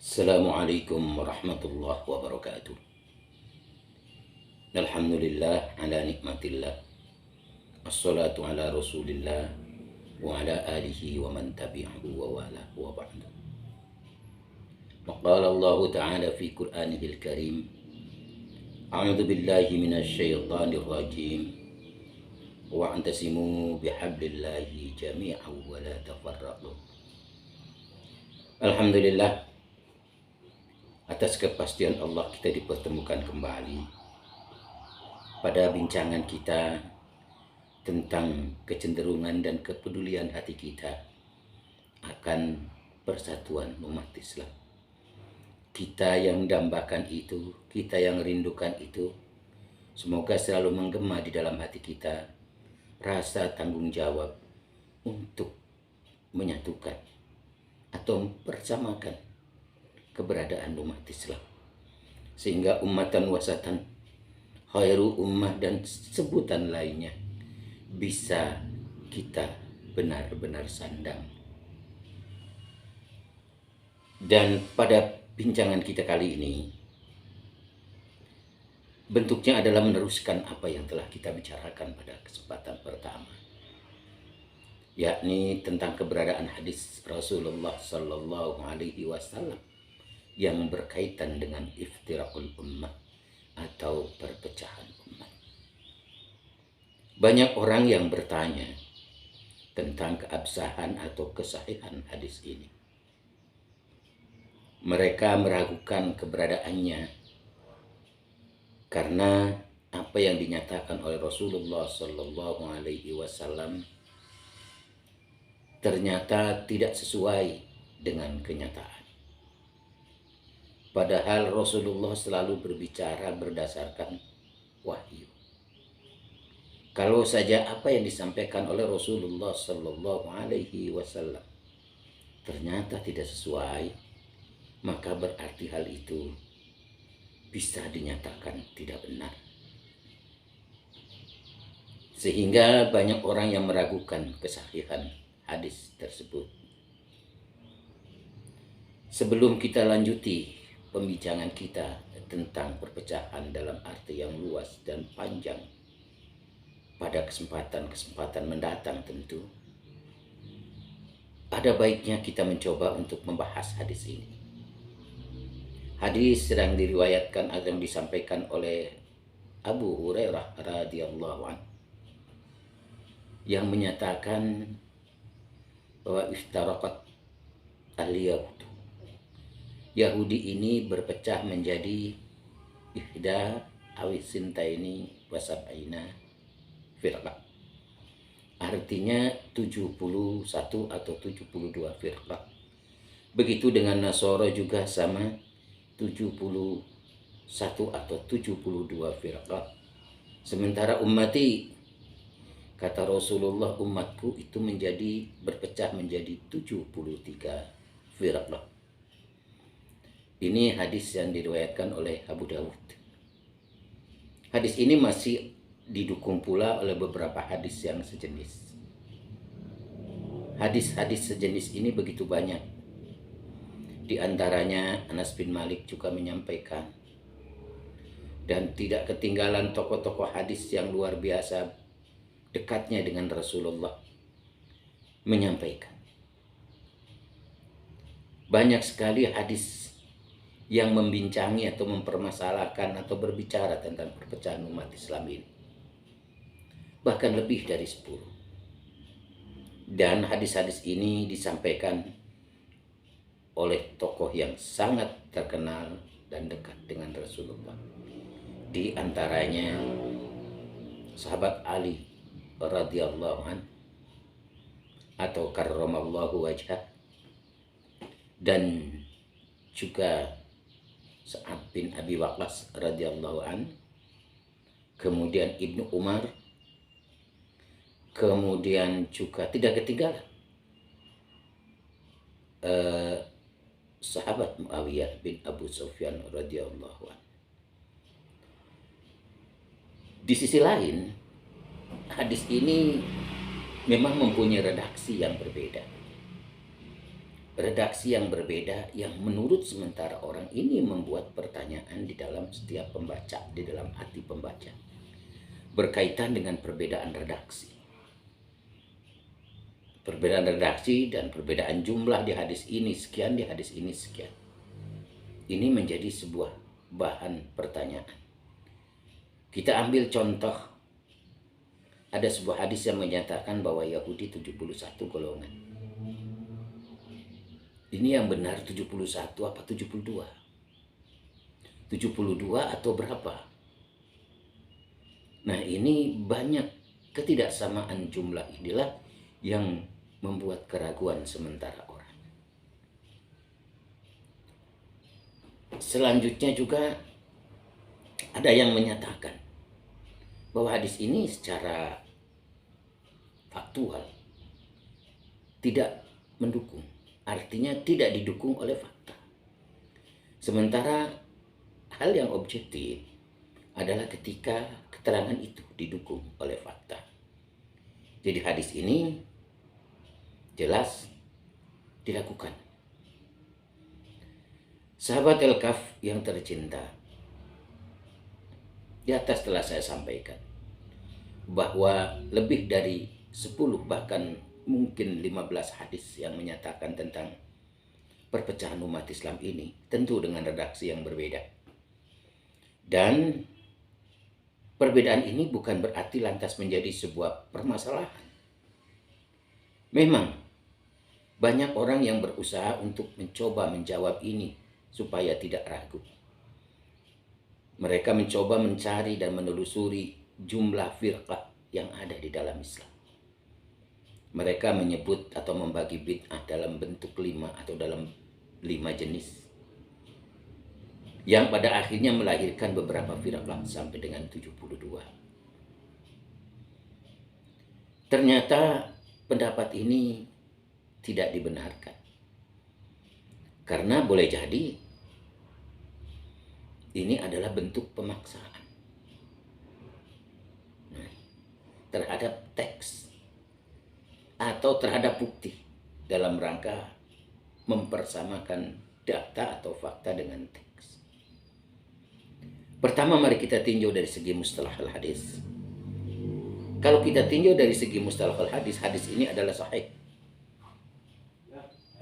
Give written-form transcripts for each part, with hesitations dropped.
Assalamualaikum warahmatullahi wabarakatuh. Alhamdulillah ala nikmatillah. Assalatu ala rasulillah wa ala alihi wa man tabi'ahu wa wala wa ba'du. Maqala Allah ta'ala fi Qur'anihil Karim. A'udzu billahi minasy syaithanir rajim. Wa'tasimu bihablillahi jami'an wa la tafarraqu. Alhamdulillah, atas kepastian Allah kita dipertemukan kembali pada bincangan kita tentang kecenderungan dan kepedulian hati kita akan persatuan umat Islam. Kita yang dambakan itu, kita yang rindukan itu, semoga selalu menggema di dalam hati kita rasa tanggung jawab untuk menyatukan atau mempersamakan keberadaan umat Islam, sehingga ummatan wasatan, khairu ummah dan sebutan lainnya bisa kita benar-benar sandang. Dan pada bincangan kita kali ini bentuknya adalah meneruskan apa yang telah kita bicarakan pada kesempatan pertama, yakni tentang keberadaan hadis Rasulullah Sallallahu Alaihi Wasallam yang berkaitan dengan iftiraqul ummah atau perpecahan umat. Banyak orang yang bertanya tentang keabsahan atau kesahihan hadis ini. Mereka meragukan keberadaannya karena apa yang dinyatakan oleh Rasulullah Sallallahu Alaihi Wasallam ternyata tidak sesuai dengan kenyataan. Padahal Rasulullah selalu berbicara berdasarkan wahyu. Kalau saja apa yang disampaikan oleh Rasulullah Sallallahu Alaihi Wasallam ternyata tidak sesuai, maka berarti hal itu bisa dinyatakan tidak benar. Sehingga banyak orang yang meragukan kesahihan hadis tersebut. Sebelum kita lanjuti pembicaraan kita tentang perpecahan dalam arti yang luas dan panjang pada kesempatan-kesempatan mendatang, tentu ada baiknya kita mencoba untuk membahas hadis ini. Hadis sedang diriwayatkan atau disampaikan oleh Abu Hurairah radhiyallahu anhu yang menyatakan bahwa iftaraqat al-yahud, Yahudi ini berpecah menjadi ihda awisintaini wasab'ina firqah. Artinya 71 atau 72 firqah. Begitu dengan Nasara juga sama, 71 atau 72 firqah. Sementara ummati, kata Rasulullah, umatku itu berpecah menjadi 73 firqah. Ini hadis yang diriwayatkan oleh Abu Dawud. Hadis ini masih didukung pula oleh beberapa hadis yang sejenis. Hadis-hadis sejenis ini begitu banyak. Di antaranya Anas bin Malik juga menyampaikan. Dan tidak ketinggalan tokoh-tokoh hadis yang luar biasa dekatnya dengan Rasulullah menyampaikan. Banyak sekali hadis yang membincangi atau mempermasalahkan atau berbicara tentang perpecahan umat Islam ini. Bahkan lebih dari 10. Dan hadis-hadis ini disampaikan oleh tokoh yang sangat terkenal dan dekat dengan Rasulullah. Di antaranya sahabat Ali radhiyallahu anhu atau karramallahu wajhah, dan juga Sa'ad bin Abi Waqqas radhiyallahu an, kemudian Ibnu Umar, kemudian juga tidak ketinggalan sahabat Muawiyah bin Abu Sufyan radhiyallahu an. Di sisi lain, hadis ini memang mempunyai redaksi yang berbeda. redaksi yang berbeda yang menurut sementara orang ini membuat pertanyaan di dalam setiap pembaca, di dalam hati pembaca, berkaitan dengan perbedaan redaksi. Perbedaan redaksi dan perbedaan jumlah di hadis ini sekian, di hadis ini sekian. Ini menjadi sebuah bahan pertanyaan. Kita ambil contoh, ada sebuah hadis yang menyatakan bahwa Yahudi 71 golongan. Ini yang benar 71 apa 72? 72 atau berapa? Nah, ini banyak ketidaksamaan jumlah inilah yang membuat keraguan sementara orang. Selanjutnya juga ada yang menyatakan bahwa hadis ini secara faktual tidak mendukung. Artinya tidak didukung oleh fakta. Sementara hal yang objektif adalah ketika keterangan itu didukung oleh fakta. Jadi hadis ini jelas dilakukan. Sahabat Al-Kahf yang tercinta, di atas telah saya sampaikan bahwa lebih dari 10 bahkan mungkin 15 hadis yang menyatakan tentang perpecahan umat Islam ini, tentu dengan redaksi yang berbeda. Dan perbedaan ini bukan berarti lantas menjadi sebuah permasalahan. Memang banyak orang yang berusaha untuk mencoba menjawab ini supaya tidak ragu. Mereka mencoba mencari dan menelusuri jumlah firqah yang ada di dalam Islam. Mereka menyebut atau membagi bid'ah dalam bentuk 5 atau dalam 5 jenis, yang pada akhirnya melahirkan beberapa firqah sampai dengan 72. Ternyata pendapat ini tidak dibenarkan, karena boleh jadi ini adalah bentuk pemaksaan terhadap teks atau terhadap bukti dalam rangka mempersamakan data atau fakta dengan teks. Pertama, mari kita tinjau dari segi mustalah al-hadis. Kalau kita tinjau dari segi mustalah al-hadis, hadis ini adalah sahih.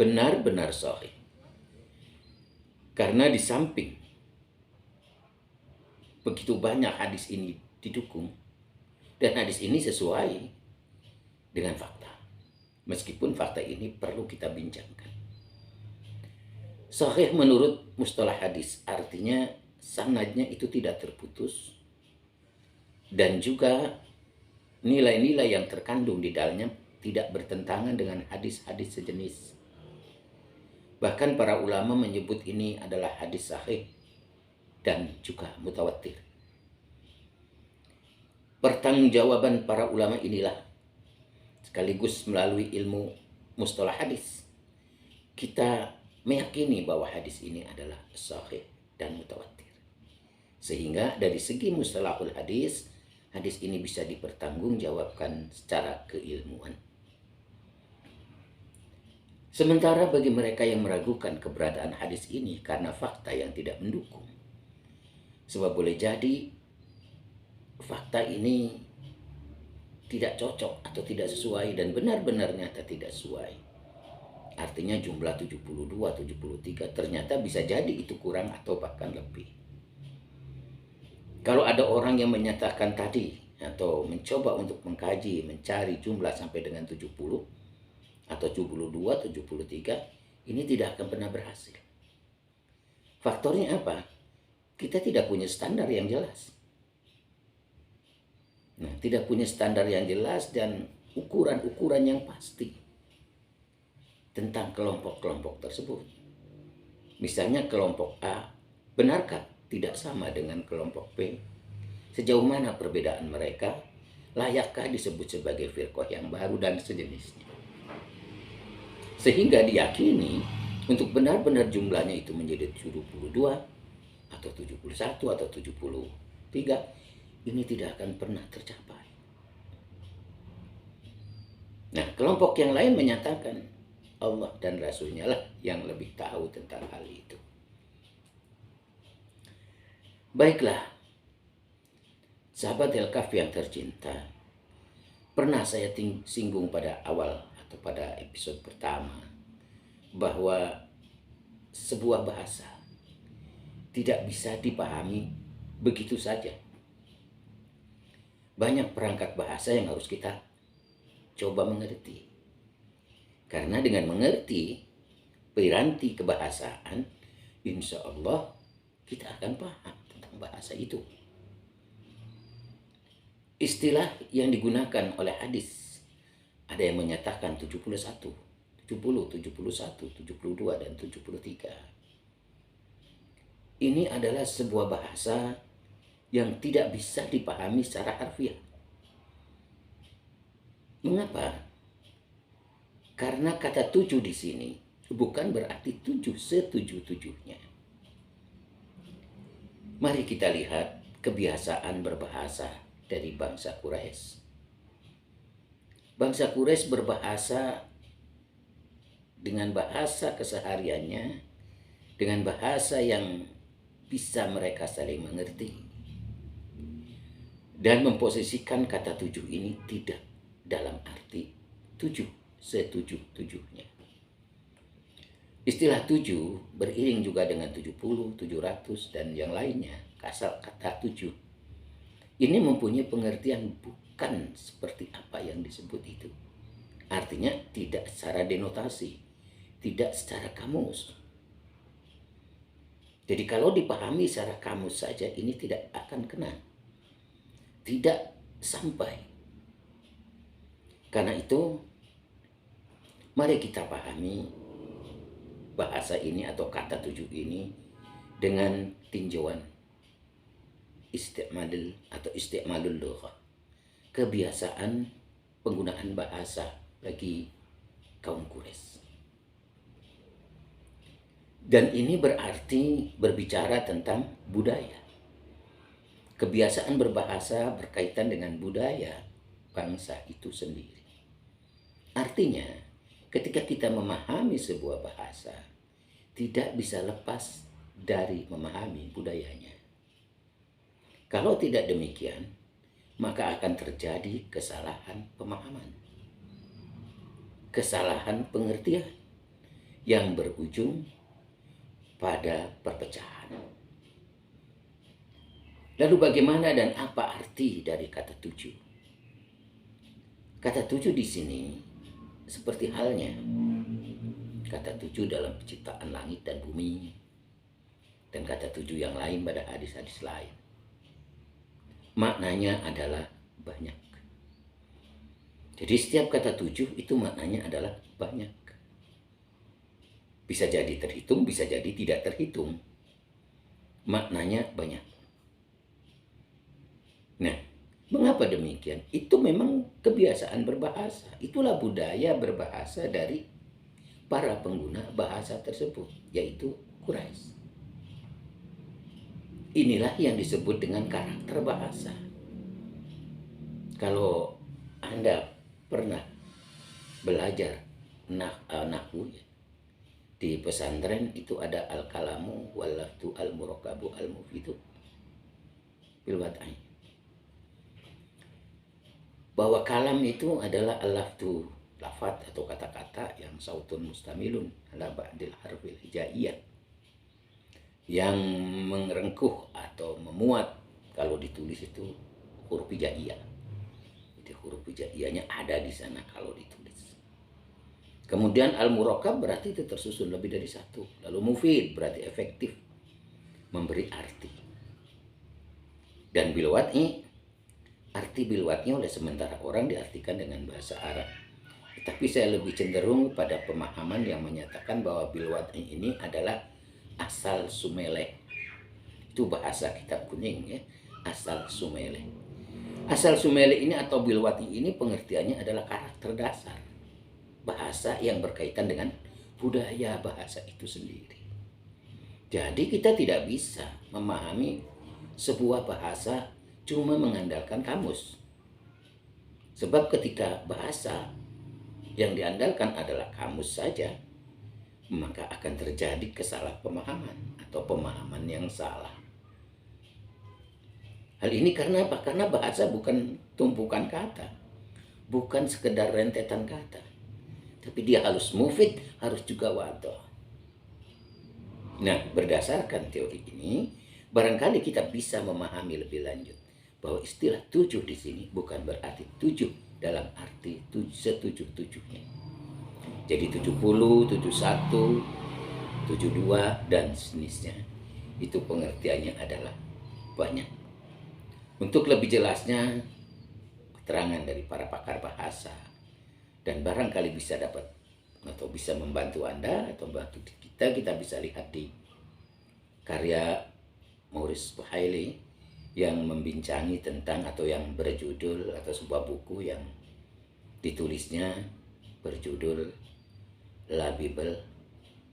Benar-benar sahih. Karena di samping begitu banyak hadis ini didukung, dan hadis ini sesuai dengan fakta. Meskipun fakta ini perlu kita bincangkan. Sahih menurut mustalah hadis artinya sanadnya itu tidak terputus, dan juga nilai-nilai yang terkandung di dalamnya tidak bertentangan dengan hadis-hadis sejenis. Bahkan para ulama menyebut ini adalah hadis sahih dan juga mutawatir. Pertanggungjawaban para ulama inilah sekaligus melalui ilmu mustalah hadis kita meyakini bahwa hadis ini adalah sahih dan mutawatir. Sehingga dari segi mustalahul hadis, hadis ini bisa dipertanggungjawabkan secara keilmuan. Sementara bagi mereka yang meragukan keberadaan hadis ini karena fakta yang tidak mendukung, sebab boleh jadi fakta ini tidak cocok atau tidak sesuai dan benar-benar nyata tidak sesuai. Artinya jumlah 72, 73 ternyata bisa jadi itu kurang atau bahkan lebih. Kalau ada orang yang menyatakan tadi atau mencoba untuk mengkaji, mencari jumlah sampai dengan 70 atau 72, 73, ini tidak akan pernah berhasil. Faktornya apa? Kita tidak punya standar yang jelas. Nah, tidak punya standar yang jelas dan ukuran-ukuran yang pasti tentang kelompok-kelompok tersebut. Misalnya kelompok A, benarkah tidak sama dengan kelompok B? Sejauh mana perbedaan mereka? Layakkah disebut sebagai firqah yang baru dan sejenisnya? Sehingga diyakini untuk benar-benar jumlahnya itu menjadi 72 atau 71 atau 73, ini tidak akan pernah tercapai. Nah, kelompok yang lain menyatakan Allah dan Rasulnya lah yang lebih tahu tentang hal itu. Baiklah, sahabat El-Kahfi yang tercinta, pernah saya singgung pada awal atau pada episode pertama bahwa sebuah bahasa tidak bisa dipahami begitu saja. Banyak perangkat bahasa yang harus kita coba mengerti. Karena dengan mengerti piranti kebahasaan, insya Allah kita akan paham tentang bahasa itu. Istilah yang digunakan oleh hadis, ada yang menyatakan 71, 70, 71, 72, dan 73. Ini adalah sebuah bahasa yang tidak bisa dipahami secara harfiah. Mengapa? Karena kata 7 di sini bukan berarti 7 setuju-tujuhnya. Mari kita lihat kebiasaan berbahasa dari bangsa Quraisy. Bangsa Quraisy berbahasa dengan bahasa kesehariannya, dengan bahasa yang bisa mereka saling mengerti, dan memposisikan kata 7 ini tidak dalam arti 7 setuju-tujuhnya. Istilah 7 beriring juga dengan 70, 700, dan yang lainnya. Asal kata 7 ini mempunyai pengertian bukan seperti apa yang disebut itu. Artinya tidak secara denotasi, tidak secara kamus. Jadi kalau dipahami secara kamus saja, ini tidak akan kena, tidak sampai. Karena itu mari kita pahami bahasa ini atau kata 7 ini dengan tinjauan isti'malul lughah, kebiasaan penggunaan bahasa bagi kaum Quraisy. Dan ini berarti berbicara tentang budaya. Kebiasaan berbahasa berkaitan dengan budaya bangsa itu sendiri. Artinya, ketika kita memahami sebuah bahasa, tidak bisa lepas dari memahami budayanya. Kalau tidak demikian, maka akan terjadi kesalahan pemahaman, kesalahan pengertian yang berujung pada perpecahan. Lalu bagaimana dan apa arti dari kata 7? Kata 7 di sini seperti halnya kata 7 dalam penciptaan langit dan bumi, dan kata 7 yang lain pada hadis-hadis lain. Maknanya adalah banyak. Jadi setiap kata 7 itu maknanya adalah banyak. Bisa jadi terhitung, bisa jadi tidak terhitung. Maknanya banyak. Nah, mengapa demikian? Itu memang kebiasaan berbahasa. Itulah budaya berbahasa dari para pengguna bahasa tersebut, yaitu Quraisy. Inilah yang disebut dengan karakter bahasa. Kalau Anda pernah belajar nahwu di pesantren, itu ada al-kalamu wal-lafdu al-murakabu al-mufidu bil wad'ain. Bahwa kalam itu adalah al-lafdu, lafaz atau kata-kata yang sautun mustamilun ala ba'dil harfil hijaiyah, yang mengerengkuh atau memuat kalau ditulis itu huruf hijaiyah. Jadi huruf hijaiyahnya ada di sana kalau ditulis. Kemudian al-murakab berarti itu tersusun lebih dari satu. Lalu mufid berarti efektif, memberi arti. Dan bilwat'i, arti bilwat'nya oleh sementara orang diartikan dengan bahasa Arab. Tapi saya lebih cenderung pada pemahaman yang menyatakan bahwa bilwat'i ini adalah asal sumele. Itu bahasa kitab kuning ya, asal sumele. Asal sumele ini atau bilwat'i ini pengertiannya adalah karakter dasar bahasa yang berkaitan dengan budaya bahasa itu sendiri. Jadi kita tidak bisa memahami sebuah bahasa cuma mengandalkan kamus. Sebab ketika bahasa yang diandalkan adalah kamus saja, maka akan terjadi kesalahpemahaman atau pemahaman yang salah. Hal ini karena apa? Karena bahasa bukan tumpukan kata, bukan sekedar rentetan kata, tapi dia harus mufid, harus juga wadah. Nah, berdasarkan teori ini, barangkali kita bisa memahami lebih lanjut bahwa istilah 7 di sini bukan berarti 7 dalam arti setujuh-tujuhnya. Jadi 70, 71, 72 dan sejenisnya. Itu pengertiannya adalah banyak. Untuk lebih jelasnya, keterangan dari para pakar bahasa dan barangkali bisa dapat atau bisa membantu Anda atau membantu kita bisa lihat di karya Maurice Buhaili yang membincangi tentang atau yang berjudul atau sebuah buku yang ditulisnya berjudul La Bible,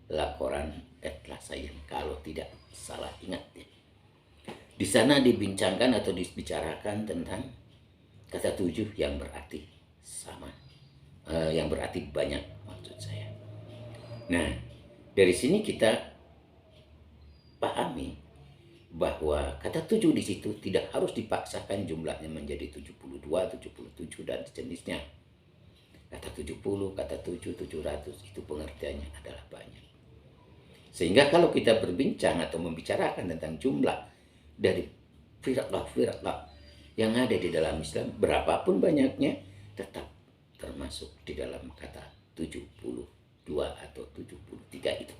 La Quran, et La Science, kalau tidak salah ingat ya. Di sana dibincangkan atau dibicarakan tentang kata 7 yang berarti sama, yang berarti banyak maksud saya. Nah, dari sini kita pahami bahwa kata 7 di situ tidak harus dipaksakan jumlahnya menjadi 72, 77 dan sejenisnya. Kata 70, kata 7, 700 itu pengertiannya adalah banyak. Sehingga kalau kita berbincang atau membicarakan tentang jumlah dari firqah yang ada di dalam Islam, berapapun banyaknya, tetap termasuk di dalam kata 72 atau 73 itu.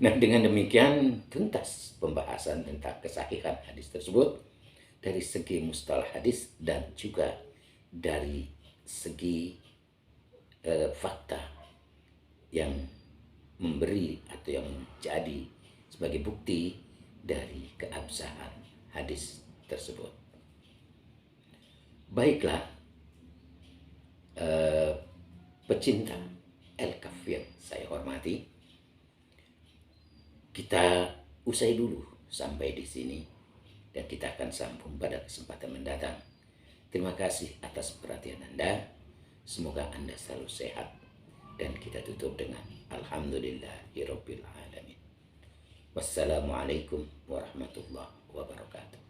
Nah, dengan demikian tuntas pembahasan tentang kesahihan hadis tersebut dari segi mustalah hadis dan juga dari segi fakta yang memberi atau yang menjadi sebagai bukti dari keabsahan hadis tersebut. Baiklah, pecinta El-Kafir saya hormati, kita usai dulu sampai di sini dan kita akan sambung pada kesempatan mendatang. Terima kasih atas perhatian Anda. Semoga Anda selalu sehat dan kita tutup dengan alhamdulillahirabbil alamin. Wassalamualaikum warahmatullahi wabarakatuh.